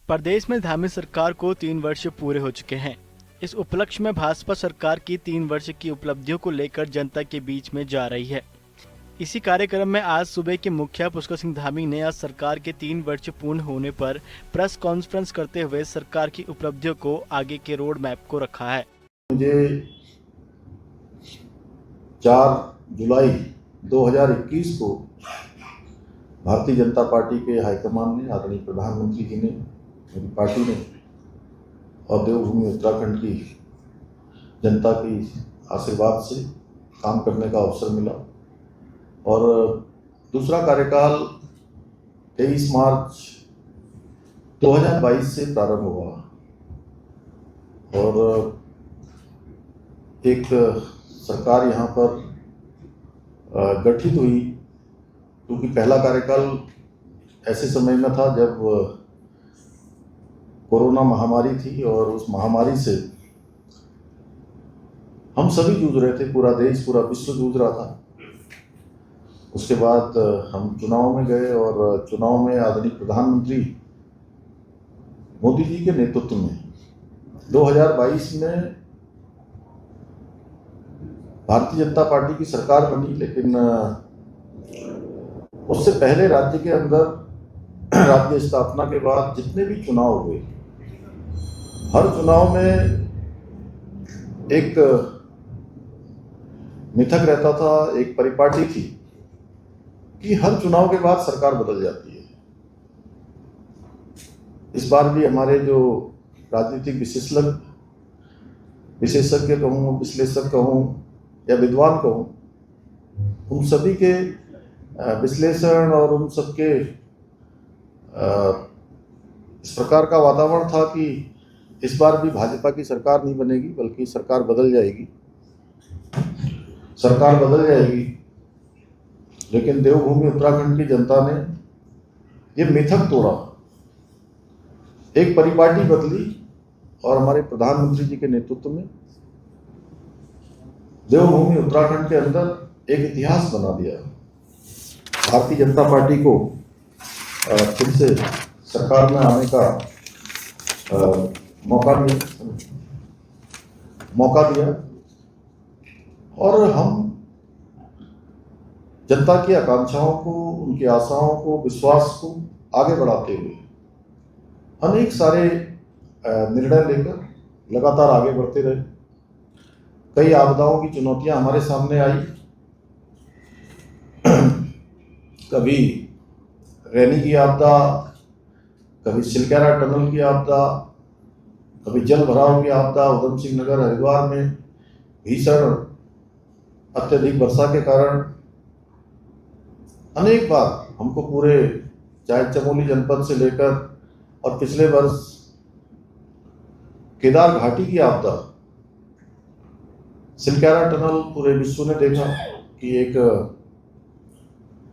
प्रदेश में धामी सरकार को 3 वर्ष पूरे हो चुके हैं। इस उपलक्ष्य में भाजपा सरकार की 3 वर्ष की उपलब्धियों को लेकर जनता के बीच में जा रही है। इसी कार्यक्रम में आज सुबह के मुखिया पुष्कर सिंह धामी ने आज सरकार के 3 वर्ष पूर्ण होने पर प्रेस कॉन्फ्रेंस करते हुए सरकार की उपलब्धियों को आगे के रोड मैप को रखा है। मुझे 4 जुलाई 2021 को भारतीय जनता पार्टी के हाईकमान ने, आदरणीय प्रधानमंत्री जी ने, मेरी पार्टी ने और देवभूमि उत्तराखंड की जनता की आशीर्वाद से काम करने का अवसर मिला और दूसरा कार्यकाल 23 मार्च 2022 से प्रारंभ हुआ और एक सरकार यहाँ पर गठित हुई, क्योंकि पहला कार्यकाल ऐसे समय में था जब कोरोना महामारी थी और उस महामारी से हम सभी जूझ रहे थे, पूरा देश, पूरा विश्व जूझ रहा था। उसके बाद हम चुनाव में गए और चुनाव में आदरणीय प्रधानमंत्री मोदी जी के नेतृत्व में 2022 में भारतीय जनता पार्टी की सरकार बनी। लेकिन उससे पहले राज्य के अंदर राज्य स्थापना के बाद जितने भी चुनाव हुए, हर चुनाव में एक मिथक रहता था, एक परिपाटी थी कि हर चुनाव के बाद सरकार बदल जाती है। इस बार भी हमारे जो राजनीतिक विशेषज्ञ कहूँ, विश्लेषक कहूँ या विद्वान कहूँ, उन सभी के विश्लेषण और उन सबके इस प्रकार का वातावरण था कि इस बार भी भाजपा की सरकार नहीं बनेगी, बल्कि सरकार बदल जाएगी। लेकिन देवभूमि उत्तराखंड की जनता ने ये मिथक तोड़ा, एक परिपाटी बदली और हमारे प्रधानमंत्री जी के नेतृत्व में देवभूमि उत्तराखंड के अंदर एक इतिहास बना दिया। भारतीय जनता पार्टी को फिर से सरकार में आने का मौका दिया और हम जनता की आकांक्षाओं को, उनकी आशाओं को, विश्वास को आगे बढ़ाते हुए अनेक सारे निर्णय लेकर लगातार आगे बढ़ते रहे। कई आपदाओं की चुनौतियां हमारे सामने आई, कभी रैनी की आपदा, कभी सिलक्यारा टनल की आपदा, कभी जल भराव की आपदा, उधम सिंह नगर हरिद्वार में भीषण अत्यधिक वर्षा के कारण अनेक बार हमको पूरे, चाहे चमोली जनपद से लेकर और पिछले वर्ष केदार घाटी की आपदा, सिलक्यारा टनल, पूरे विश्व ने देखा कि एक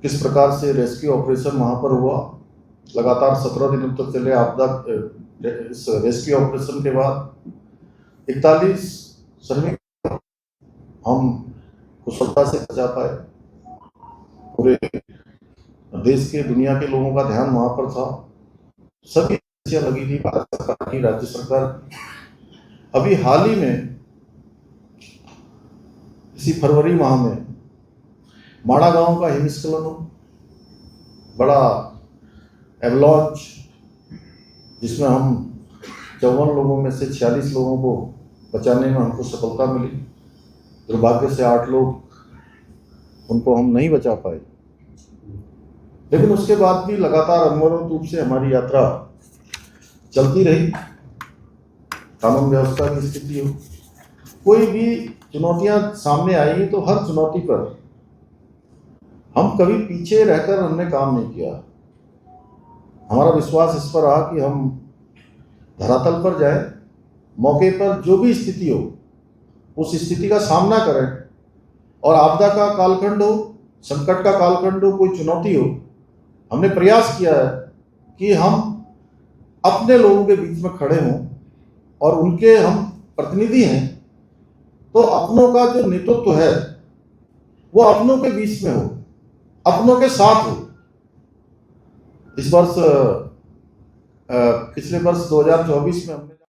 किस प्रकार से रेस्क्यू ऑपरेशन वहां पर हुआ। लगातार 17 दिनों तक चले आपदा। इस रेस्क्यू ऑपरेशन के बाद 41 श्रमिक हम कुशलता से बचा पाए। पूरे देश के, दुनिया के लोगों का ध्यान वहां पर था। सभी एजेंसियां लगी थी, भारत सरकार की, राज्य सरकार। अभी हाल ही में इसी फरवरी माह में माड़ा गांव का हिमस्खलन, बड़ा एवलॉन्च, जिसमें हम 54 लोगों में से 46 लोगों को बचाने में हमको सफलता मिली। दुर्भाग्य से 8 लोग, उनको हम नहीं बचा पाए। लेकिन उसके बाद भी लगातार अनवरत रूप से हमारी यात्रा चलती रही। कानून व्यवस्था की स्थिति हो, कोई भी चुनौतियां सामने आई तो हर चुनौती पर हम कभी पीछे रहकर हमने काम नहीं किया। हमारा विश्वास इस पर रहा कि हम धरातल पर जाएं, मौके पर जो भी स्थिति हो उस स्थिति का सामना करें, और आपदा का कालखंड हो, संकट का कालखंड हो, कोई चुनौती हो, हमने प्रयास किया है कि हम अपने लोगों के बीच में खड़े हों और उनके हम प्रतिनिधि हैं, तो अपनों का जो नेतृत्व है वो अपनों के बीच में हो, अपनों के साथ हो। इस वर्ष पिछले वर्ष 2024 में हमने